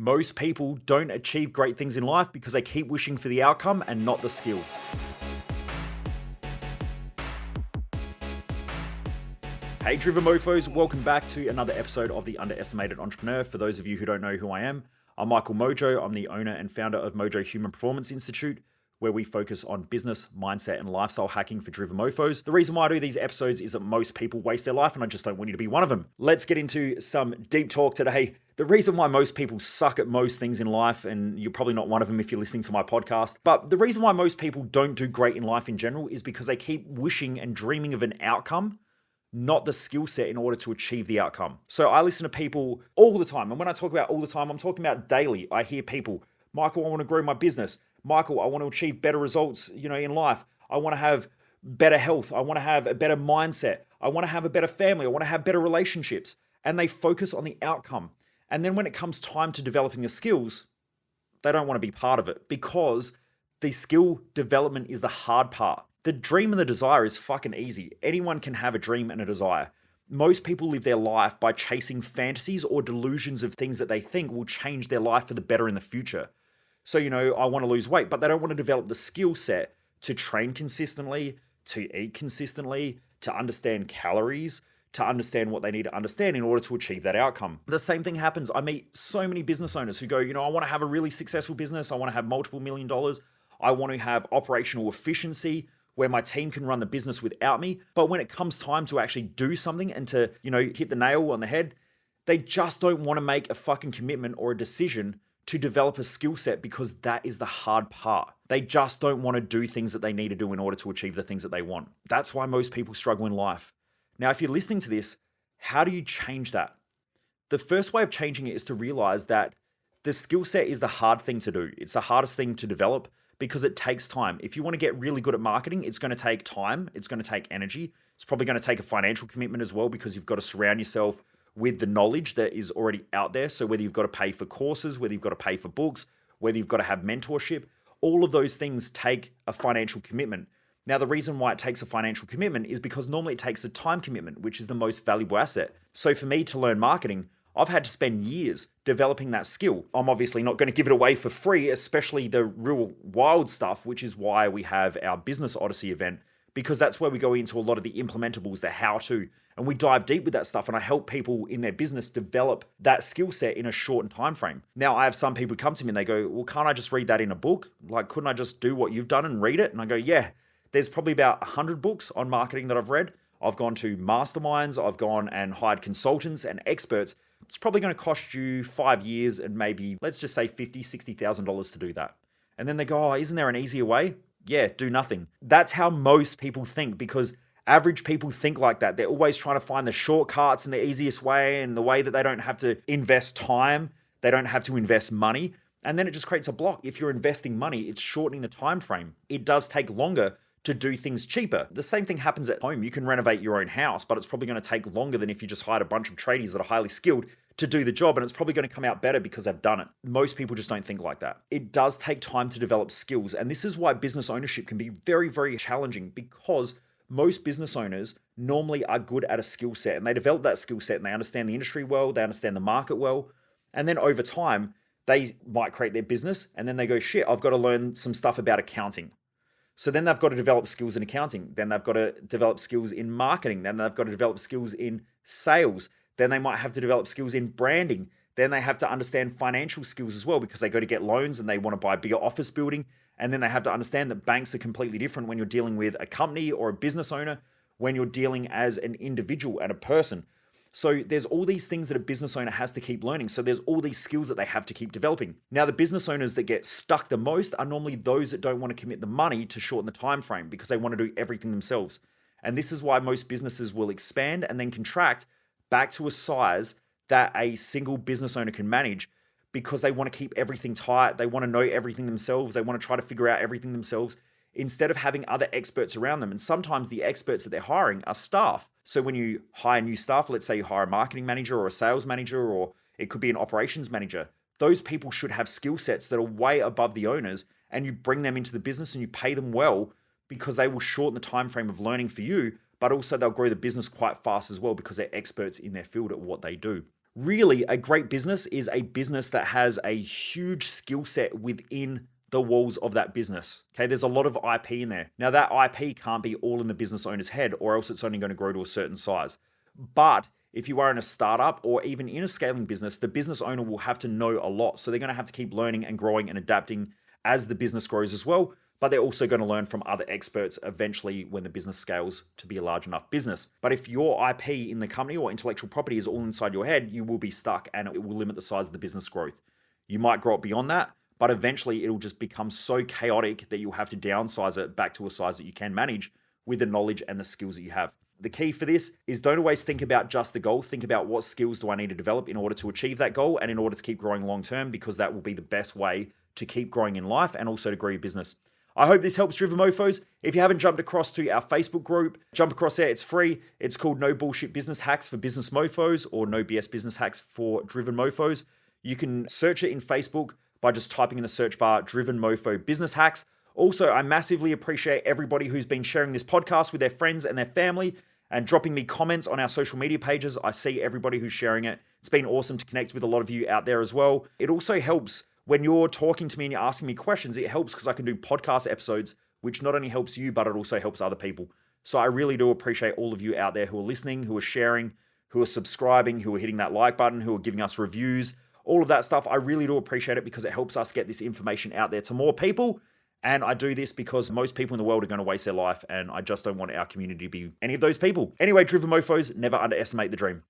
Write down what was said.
Most people don't achieve great things in life because they keep wishing for the outcome and not the skill. Hey Driven Mofos, welcome back to another episode of The Underestimated Entrepreneur. For those of you who don't know who I am, I'm Michael Mojo. I'm the owner and founder of Mojo Human Performance Institute, where we focus on business, mindset, and lifestyle hacking for driven mofos. The reason why I do these episodes is that most people waste their life, and I just don't want you to be one of them. Let's get into some deep talk today. The reason why most people suck at most things in life, and you're probably not one of them if you're listening to my podcast, but the reason why most people don't do great in life in general is because they keep wishing and dreaming of an outcome, not the skill set in order to achieve the outcome. So I listen to people all the time, and when I talk about all the time, I'm talking about daily. I hear people, Michael, I want to grow my business. Michael, I want to achieve better results, in life. I want to have better health. I want to have a better mindset. I want to have a better family. I want to have better relationships. And they focus on the outcome. And then when it comes time to developing the skills, they don't want to be part of it because the skill development is the hard part. The dream and the desire is fucking easy. Anyone can have a dream and a desire. Most people live their life by chasing fantasies or delusions of things that they think will change their life for the better in the future. So, I want to lose weight, but they don't want to develop the skill set to train consistently, to eat consistently, to understand calories, to understand what they need to understand in order to achieve that outcome. The same thing happens. I meet so many business owners who go, I want to have a really successful business. I want to have multiple $1 million. I want to have operational efficiency where my team can run the business without me. But when it comes time to actually do something and to, hit the nail on the head, they just don't want to make a fucking commitment or a decision to develop a skill set because that is the hard part. They just don't want to do things that they need to do in order to achieve the things that they want. That's why most people struggle in life. Now, if you're listening to this, how do you change that? The first way of changing it is to realize that the skill set is the hard thing to do. It's the hardest thing to develop because it takes time. If you want to get really good at marketing, it's going to take time. It's going to take energy. It's probably going to take a financial commitment as well because you've got to surround yourself with the knowledge that is already out there. So whether you've got to pay for courses, whether you've got to pay for books, whether you've got to have mentorship, all of those things take a financial commitment. Now, the reason why it takes a financial commitment is because normally it takes a time commitment, which is the most valuable asset. So for me to learn marketing, I've had to spend years developing that skill. I'm obviously not going to give it away for free, especially the real wild stuff, which is why we have our Business Odyssey event, because that's where we go into a lot of the implementables, the how-to, and we dive deep with that stuff, and I help people in their business develop that skill set in a shortened time frame. Now, I have some people come to me and they go, well, can't I just read that in a book? Like, couldn't I just do what you've done and read it? And I go, yeah, there's probably about 100 books on marketing that I've read. I've gone to masterminds, I've gone and hired consultants and experts. It's probably going to cost you 5 years and maybe, let's just say $50,000, $60,000 to do that. And then they go, oh, isn't there an easier way? Yeah, do nothing. That's how most people think because average people think like that. They're always trying to find the shortcuts and the easiest way and the way that they don't have to invest time, they don't have to invest money, and then it just creates a block. If you're investing money, it's shortening the time frame. It does take longer to do things cheaper. The same thing happens at home. You can renovate your own house, but it's probably going to take longer than if you just hired a bunch of tradies that are highly skilled to do the job, and it's probably going to come out better because they've done it. Most people just don't think like that. It does take time to develop skills, and this is why business ownership can be very, very challenging because most business owners normally are good at a skill set, and they develop that skill set, and they understand the industry well, they understand the market well, and then over time, they might create their business, and then they go, shit, I've got to learn some stuff about accounting. So then they've got to develop skills in accounting. Then they've got to develop skills in marketing. Then they've got to develop skills in sales. Then they might have to develop skills in branding. Then they have to understand financial skills as well because they go to get loans and they want to buy a bigger office building. And then they have to understand that banks are completely different when you're dealing with a company or a business owner, when you're dealing as an individual and a person. So there's all these things that a business owner has to keep learning. So there's all these skills that they have to keep developing. Now, the business owners that get stuck the most are normally those that don't want to commit the money to shorten the time frame because they want to do everything themselves. And this is why most businesses will expand and then contract back to a size that a single business owner can manage because they want to keep everything tight. They want to know everything themselves. They want to try to figure out everything themselves instead of having other experts around them. And sometimes the experts that they're hiring are staff. So when you hire new staff, let's say you hire a marketing manager or a sales manager, or it could be an operations manager, those people should have skill sets that are way above the owners, and you bring them into the business and you pay them well because they will shorten the time frame of learning for you, but also they'll grow the business quite fast as well because they're experts in their field at what they do. Really, a great business is a business that has a huge skill set within the walls of that business. Okay, there's a lot of IP in there. Now, that IP can't be all in the business owner's head, or else it's only going to grow to a certain size. But if you are in a startup or even in a scaling business, the business owner will have to know a lot. So they're going to have to keep learning and growing and adapting as the business grows as well. But they're also going to learn from other experts eventually when the business scales to be a large enough business. But if your IP in the company or intellectual property is all inside your head, you will be stuck and it will limit the size of the business growth. You might grow it beyond that, but eventually it'll just become so chaotic that you'll have to downsize it back to a size that you can manage with the knowledge and the skills that you have. The key for this is don't always think about just the goal. Think about what skills do I need to develop in order to achieve that goal and in order to keep growing long term, because that will be the best way to keep growing in life and also to grow your business. I hope this helps Driven Mofos. If you haven't jumped across to our Facebook group, jump across there. It's free. It's called No Bullshit Business Hacks for Business Mofos, or No BS Business Hacks for Driven Mofos. You can search it in Facebook by just typing in the search bar Driven Mofo Business Hacks. Also, I massively appreciate everybody who's been sharing this podcast with their friends and their family and dropping me comments on our social media pages. I see everybody who's sharing it. It's been awesome to connect with a lot of you out there as well. It also helps when you're talking to me and you're asking me questions. It helps because I can do podcast episodes, which not only helps you, but it also helps other people. So I really do appreciate all of you out there who are listening, who are sharing, who are subscribing, who are hitting that like button, who are giving us reviews, all of that stuff. I really do appreciate it because it helps us get this information out there to more people. And I do this because most people in the world are going to waste their life, and I just don't want our community to be any of those people. Anyway, Driven Mofos, never underestimate the dream.